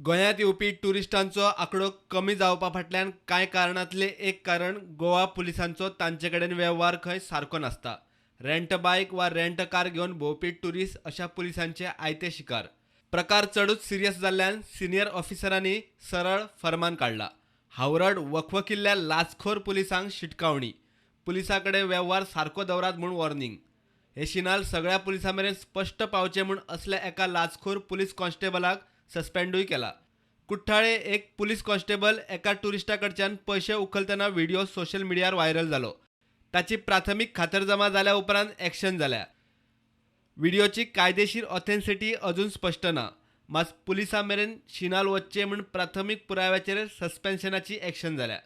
गोंयांत येवपी ट्युरिस्टांचो आंकडो कमी जावपा फाटल्यान कांय कारणांतलें एक कारण गोवा पुलिसांचो तांचे कडेन वेव्हार खंय सारको नासता. रेंट बायक वा रेंट कार घेवन भोंवपी ट्युरिस्ट अशा पुलिसांचे आयते शिकार. प्रकार चडूच सिरियस जाल्ल्यान सिनियर ऑफिसरांनी सरळ फर्मान काडला. हावराड वखवकिल्ल्या लाचखोर पुलिसांक शिटकावणी. पुलिसां कडेन वेव्हार सारको दवरात म्हूण वॉर्निंग. हे शिनाल सगळ्या पुलिसां मेरेन स्पश्ट पावचे म्हूण असल्या एका लाचखोर पुलीस कॉन्स्टेबलाक सस्पेंडूय केला. कुठ्ठाळे एक पुलीस कॉन्स्टेबल एका ट्युरिस्टा कडच्यान पयशे उखलतना व्हिडिओ सोशल मिडियार व्हायरल जालो. ताची प्राथमीक खातरजमा जाल्या उपरांत एक्शन जाल्या. व्हिडिओची कायदेशीर ऑथेंटिसिटी अजून स्पश्ट ना. मात पुलिसां मेरेन शिनाल वचचे म्हूण प्राथमीक पुराव्याचेर सस्पेन्शनाची एक्शन जाल्या.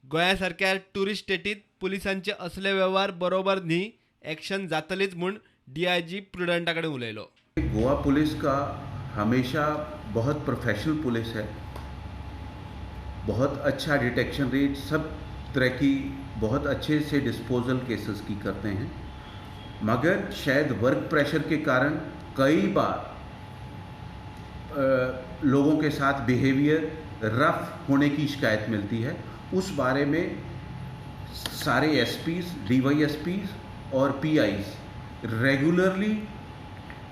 गोंया सारक्या ट्युरिस्ट स्टेटीत पुलिसांचे असले वेव्हार बरोबर न्ही, एक्शन जातलीच म्हूण DIG प्रुडंटा कडेन उलयलो. गोवा पुलिस का हमेशा बहुत प्रोफेशनल पुलिस है, बहुत अच्छा डिटेक्शन रेट, सब तरह की बहुत अच्छे से डिस्पोजल केसेस की करते हैं. मगर शायद वर्क प्रेशर के कारण कई बार लोगों के साथ बिहेवियर रफ होने की शिकायत मिलती है. उस बारे में सारे SPs, DYSPs और PIs रेगुलरली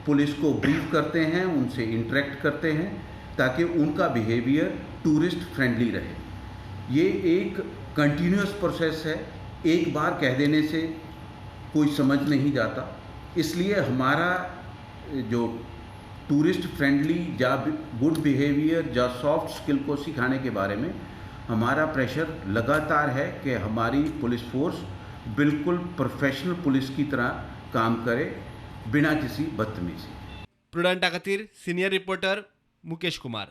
पुलिस को ब्रीफ करते हैं, उनसे इंटरेक्ट करते हैं ताकि उनका बिहेवियर टूरिस्ट फ्रेंडली रहे. ये एक कंटिन्यूस प्रोसेस है, एक बार कह देने से कोई समझ नहीं जाता. इसलिए हमारा जो टूरिस्ट फ्रेंडली या गुड बिहेवियर या सॉफ्ट स्किल को सिखाने के बारे में हमारा प्रेशर लगातार है कि हमारी पुलिस फोर्स बिल्कुल प्रोफेशनल पुलिस की तरह काम करे बिना किसी बदतमीजी. प्रुडंटा खातीर सिनियर रिपोर्टर मुकेश कुमार.